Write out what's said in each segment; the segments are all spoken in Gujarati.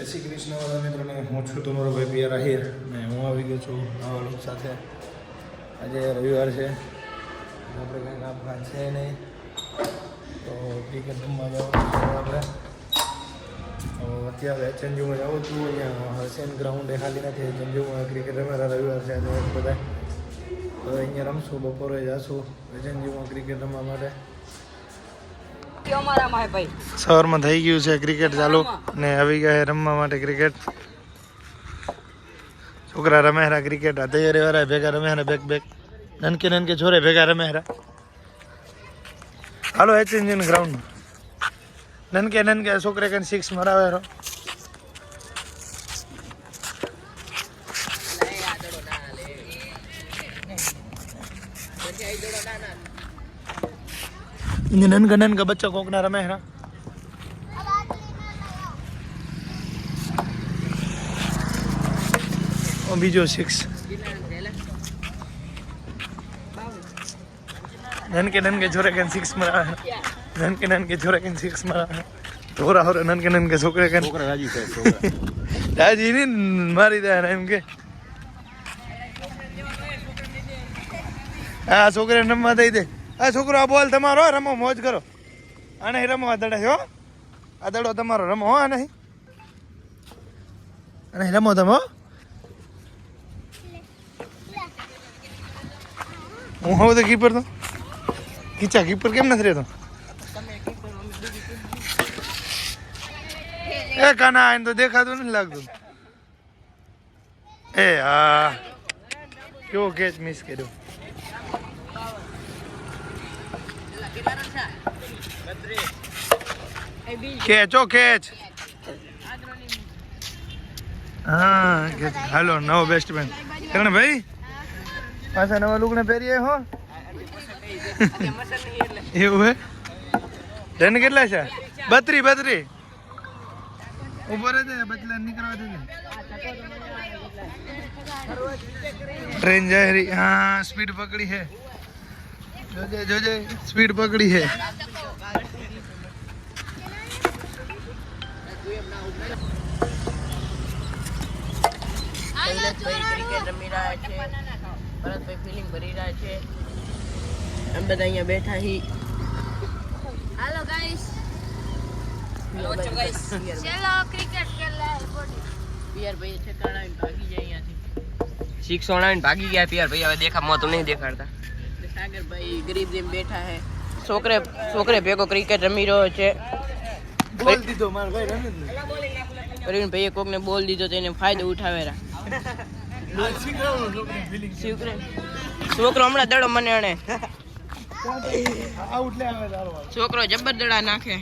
શ્રી કૃષ્ણ વાળા મિત્રોને હું છું તમારો ભાઈ પિયર આહિર ને હું આવી ગયો છું નવા લોક સાથે. આજે રવિવાર છે, આપણે કંઈ કામકાજ છે નહીં, તો ક્રિકેટ રમવા જવાનું છે આપણે. અત્યારે ચંજુમાં જવું છું, અહીંયા હસેન ગ્રાઉન્ડ એ ખાલી નથી, ચંજુમાં ક્રિકેટ રમેલા રવિવાર છે આજે બધા, તો અહીંયા રમશું, બપોરે જઈશું ચંજુમાં ક્રિકેટ રમવા માટે. સવારમાં થઈ ગયું છે ક્રિકેટ ચાલુ ને આવી ગયા રમવા માટે ક્રિકેટ. છોકરા રમેરા ક્રિકેટ તૈયારી વાળા ભેગા રમેરા બેક બેક નનકે નનકે છોરે ભેગા રમેરા. હાલો એચએનજી ગ્રાઉન્ડમાં નનકે નનકે છોકરે કઈ 6 મરાવેરો. ननका ननका बच्चा कोकना रमे है ना. और बीजो 6 ननके ननके छोरे के 6 मरा है. ननके ननके छोरे के 6 मरा है. थोड़ा हो ननके ननके छोकरे के छोकरा राजी है. छोकरा राजी नहीं मारी दे रहा है इनके. हाँ छोकरे नम्मा दे दे. આ છોકરો આ બોલ તમારો, રમો મોજ કરો. આ નહીં રમો આ દડે, હો આ દડો તમારો રમો, હો આ નહીં રમો તમે. હું હોઉં તો કીપર, તો કીચા કીપર કેમ નથી રહેતો? એ કાના આને તો દેખાતું નથી લાગતું. એ હા કેવો કેચ મિસ કર્યો. કેચો કેચ. હા હાલો નવો બેસ્ટ ફ્રેન્ડ કરણ ભાઈ પાછા નવા લુગડા પહેરીએ હો. એવું હે? રન કેટલા છે? 32 ઉપર જ બચલા નીકળવા દે. ટ્રેન જાય રહી. હા સ્પીડ પકડી છે, જોજે જોજે સ્પીડ પકડી છે. ક્રિકેટ રમી રહ્યા છે, ભરતભાઈ ફિલિંગ ભરી રહ્યા છે, અમે બધા અહીંયા બેઠા હી. हेलो गाइस, चलो क्रिकेट खेल रहे हैं. પિયરભાઈ ઠેકાણા ભાગી જાય અહીંયાથી. 6 ઓણાવીને ભાગી ગયા પિયરભાઈ, હવે દેખામાં તો નહીં દેખાડતા. સાગરભાઈ ગરીબ જેમ બેઠા છે. છોકરે ભેગો ક્રિકેટ રમી રહ્યો છે. બોલ દીધો માર ભાઈ રમે જ નહીં. પ્રવીણભાઈએ કોકને બોલ દીધો તો એને ફાયદો ઉઠાવેરા. છોકરો હમણાં દડો મને અણે. છોકરો જબર દડા નાખે.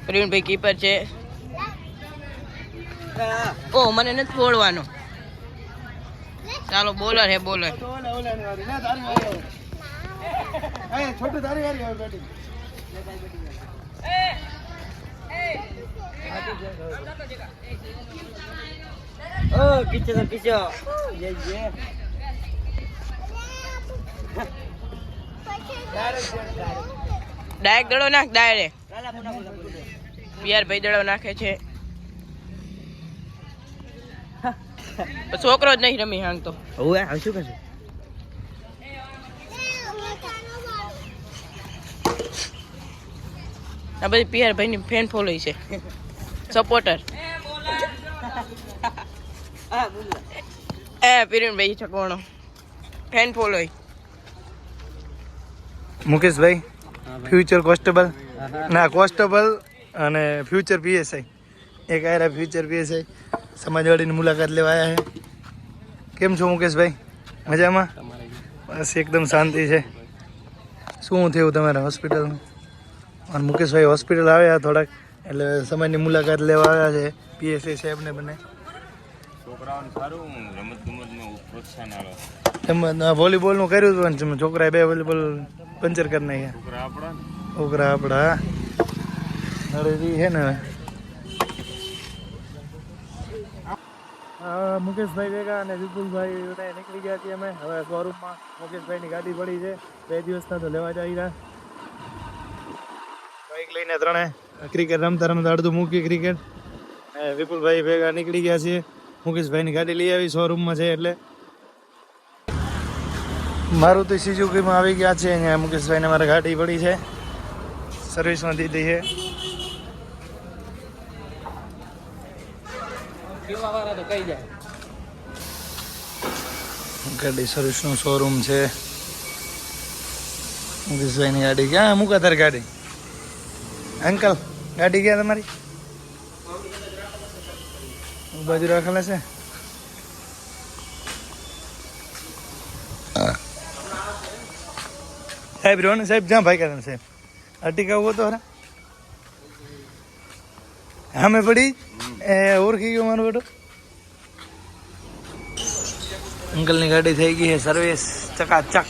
પ્રવીણભાઈ કીપર છે. ઓ મને નથી ફોડવાનો. ચાલો બોલર હે બોલર. પીછે તો પીછો ડાયરેક્ટ દડો નાખ. ડાયરેક્ટ પિયરભાઈ દડો નાખે છે. છોકરો જ નહીં રમી હાંગતો. હવે શું કરશે? આ બધી પિયરભાઈ ની ફેન ફોલોઈ છે, સપોર્ટર. એ પિરણભાઈ છકોણો ફેન ફોલોઈ. મુકેશભાઈ ફ્યુચર કોન્સ્ટેબલ ના કોન્સ્ટેબલ અને ફ્યુચર પીએસઆઈ. એક આયરા ફ્યુચર પીએસઆઈ સમાજવાડીની મુલાકાત લેવા આવ્યા છે. કેમ છો મુકેશભાઈ? મજામાં? બસ એકદમ શાંતિ છે. શું થયું તમારા હોસ્પિટલમાં? અને મુકેશભાઈ હોસ્પિટલ આવ્યા થોડાક, એટલે સમાજની મુલાકાત લેવા આવ્યા છે પીએસઆઈ સાહેબને બંને. છોકરાઓને સારું રમતગમતમાં પ્રોત્સાહન આવે. એમાં વોલીબોલનું કર્યું હતું ને છોકરાએ 2 વોલીબોલ પંચર કરી નાખ્યા. છોકરા આપણા નરેજી છે ને. મુકેશભાઈ ભેગા અને વિપુલભાઈ નીકળી ગયા છીએ અમે. હવે શોરૂમમાં મુકેશભાઈની ગાડી પડી છે, 2 દિવસના તો લેવા જઈ રહ્યા. બાઈક લઈને ત્રણે ક્રિકેટ રમતા રમતા અડધું મૂકી ક્રિકેટ. વિપુલભાઈ ભેગા નીકળી ગયા છીએ. મુકેશભાઈની ગાડી લઈ આવી શોરૂમમાં છે એટલે. મારુતિ સુઝુકીમાં આવી ગયા છે. અહીંયા મુકેશભાઈને મારે ગાડી પડી છે, સર્વિસમાં દીધી છે. ગાડી સર્વિસનું શોરૂમ છે. મુકેશભાઈની ગાડી ક્યાં મૂકા તારી ગાડી? અંકલ ગાડી ક્યાં તમારી? બાજુ રાખેલા છે. સાહેબ રહ્યો ને સાહેબ, જ્યાં ભાઈ કરે સાહેબ અટીકા ઉભો તો હરા અમે પડી એ ઓળખી ગયો મારો બેટો. અંકલની ગાડી થઈ ગઈ છે સર્વિસ ચકાચક.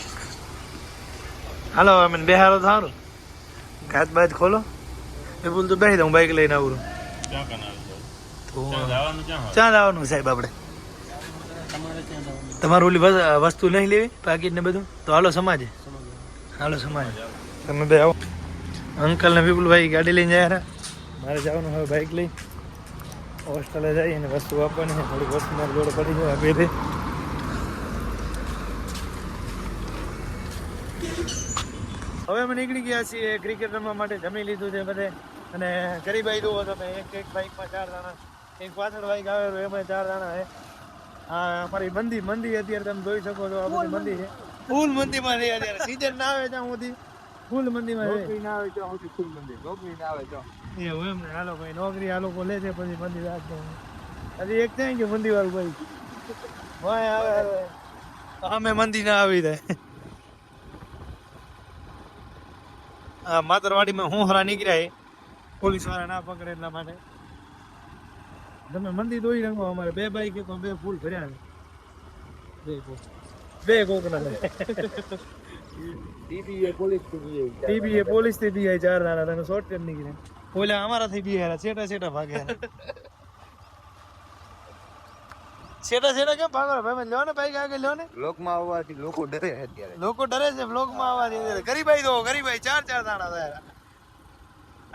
હાલો અમે બેહારો સારું, ઘાત બાત ખોલો. વિપુલ તો બેસી દઉં, બાઈક લઈને આવું. ક્યાં જવાનું સાહેબ આપણે? તમારું ઓલી વસ્તુ નહીં લેવી, પાકીટ ને બધું? તો હાલો સમાજે, હાલો સમાજે તમે બે આવો. અંકલ ને વિપુલભાઈ ગાડી લઈને જાય. મારે જવાનું હવે બાઈક લઈ હોસ્ટેલે જઈ અને વસ્તુ આપવાની છે. થોડીક વસ્તુ મારી જોડે પડી જાય આપી દે. હવે અમે નીકળી ગયા છીએ ક્રિકેટ રમવા માટે. જમી લીધું છે બધે અને ગરીબાઈ દો તમે. એક બાઈકમાં 4 દાણા, એક પાછળ બાઈક આવે એમાં 4 દાણા છે. હા અમારી મંદી અત્યારે તમે જોઈ શકો છો. આ બધી મંદી છે, ફૂલ મંદીમાં છે અત્યારે. સીઝન ના આવે ત્યાં સુધી ફૂલ મંદીમાં છે. નોકરી ના આવે ત્યાં સુધી ફૂલ મંદી. નોકરી ના આવે તો એવું એમ ને. હાલો ભાઈ નોકરી આ લોકો લે છે પછી મંદી રાખતો. હજી એક થાય કે મંદી વાળું ભાઈ વાય આવે અમે મંદી ના આવી જાય. હા માતરવાડીમાં હું હરા નીકળ્યા પોલીસ વાળા ના પકડે એટલા માટે. તમે મંદી દોઈ રંગો. અમારે 2 બાઈક તો 2 ફૂલ ભર્યા છે. 2 કોકના ટીબીએ પોલીસ થી બી 4 દાડા તને શોર્ટકટ નીકળે. ઓલા અમારાથી બી યાર છેટા ભાગે. છેટા કેમ ભાગો ભાઈ? લ્યો ને બાઈક આગળ લ્યો ને. લોકમાં આવવાથી લોકો ડરે છે અત્યારે. લોકો ડરે છે બ્લોકમાં આવવાથી. ગરીબાઈ 4 દાડા થયા.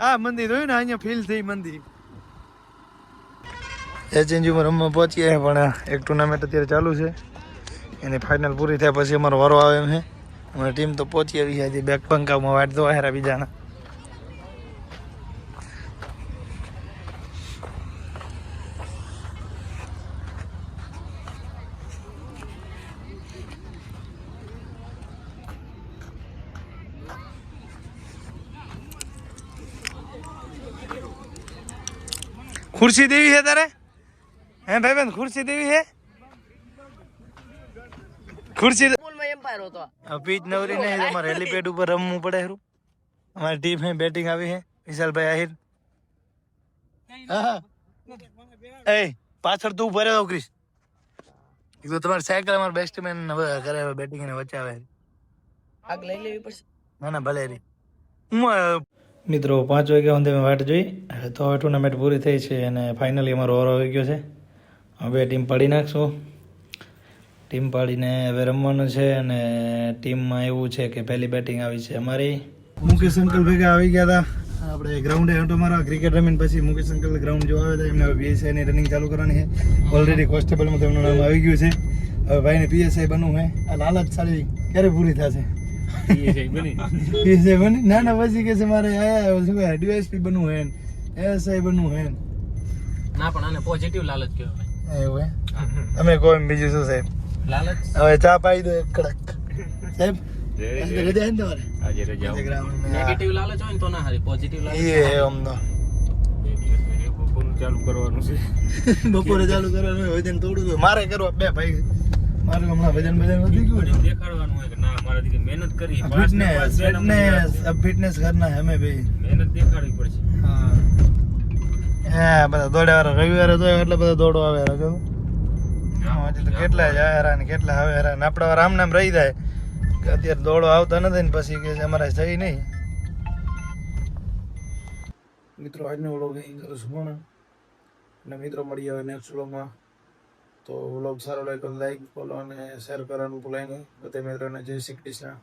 આ મંદી જોયું ને, અહીંયા ફીલ થઈ મંદી. એચએનજીમાં રમવા પહોંચીએ પણ એક ટુર્નામેન્ટ અત્યારે ચાલુ છે. એની ફાઇનલ પૂરી થયા પછી અમારો વારો આવે એમ છે. અમારી ટીમ તો પહોંચી આવી છે. બેક પંકામાં વાટ દો હેરા બીજાના. ખુરશી દેવી છે તારે? હે ભાઈ બેન ખુરશી દેવી છે? ખુરશી એમ્પાયર હતો. પીચ નવરી નહીં, તમારે હેલીપેડ ઉપર રમવું પડે. અમારી ટીમ હે બેટિંગ આવી છે. વિશાલભાઈ આહિર. હા એ પાછળ તું ઉભો રહ્યો ક્રિશ. એ તો તમારી સાયકલ અમારા બેસ્ટમેન કરે બેટિંગ ને બચાવે. આગ લઈ લેવી પડશે. ના ભલે રી. મિત્રો 5 વાગ્યા સુધી વાટ જોઈ તો હવે ટુર્નામેન્ટ પૂરી થઈ છે અને ફાઇનલી અમારો ઓવર આવી ગયો છે. હવે ટીમ પાડી નાખશું. ટીમ પાડીને હવે રમવાનું છે અને ટીમમાં એવું છે કે પહેલી બેટિંગ આવી છે અમારી. મુકેશ અંકલ ભેગા આવી ગયા હતા આપણે ગ્રાઉન્ડે. હટો મારા ક્રિકેટ રમીને પછી મુકેશ અંકલ ગ્રાઉન્ડ જોવા આવ્યા હતા. એમને પીએસઆઈની રનિંગ ચાલુ કરવાની છે. ઓલરેડી કોન્સ્ટેબલમાં તેમનું નામ આવી ગયું છે. હવે ભાઈને પીએસઆઈ બનવું છે. આ લાલચ સારી ક્યારે પૂરી થશે? પીએસઆઈ બની ના પછી કે છે મારે ડીવાયએસપી બનવું હે, એએસઆઈ બનવું હે. ના પણ આને પોઝિટિવ લાલચ કહેવાય. એવું હે? તમે કહો એમ બીજું શું સાહેબ? લાલચ. હવે ચા પાઈ દો એક કડક સાહેબ. રજા હે ને તમારે? આજે રજા. નેગેટિવ લાલચ હોય ને તો ના હારી. પોઝિટિવ લાલચ એ આમ તો બપોરનું ચાલુ કરવાનું છે. બપોરે ચાલુ કરવાનું વજન થોડું મારે કરવા 2 ભાઈ. મારું હમણાં વજન વધી ગયું ને. દેખાડવાનું હોય કે ના મારાથી મહેનત કરી. ફિટનેસ કરના હે મેં ભાઈ. મહેનત દેખાડવી પડશે. હા બધા દોડ્યા રવિવારે તો એટલે બધા દોડો આવે તો કેટલા જ આવ્યા ને કેટલા આવે ને આપડા રામ નામ રહી જાય કે અત્યારે દોડો આવતા નથી ને પછી કે અમારે થઈ નહીં. મિત્રો આજનો વ્લોગ અહીં કરું છું પણ અને મિત્રો મળી આવે નેક્સ્ટ વ્લોગમાં. તો વ્લોગ સારો લાગ્યો તો લાઈક ફોલો અને શેર કરવાનું ભૂલાય નહીં. બધા મિત્રોને જય શ્રી કૃષ્ણ.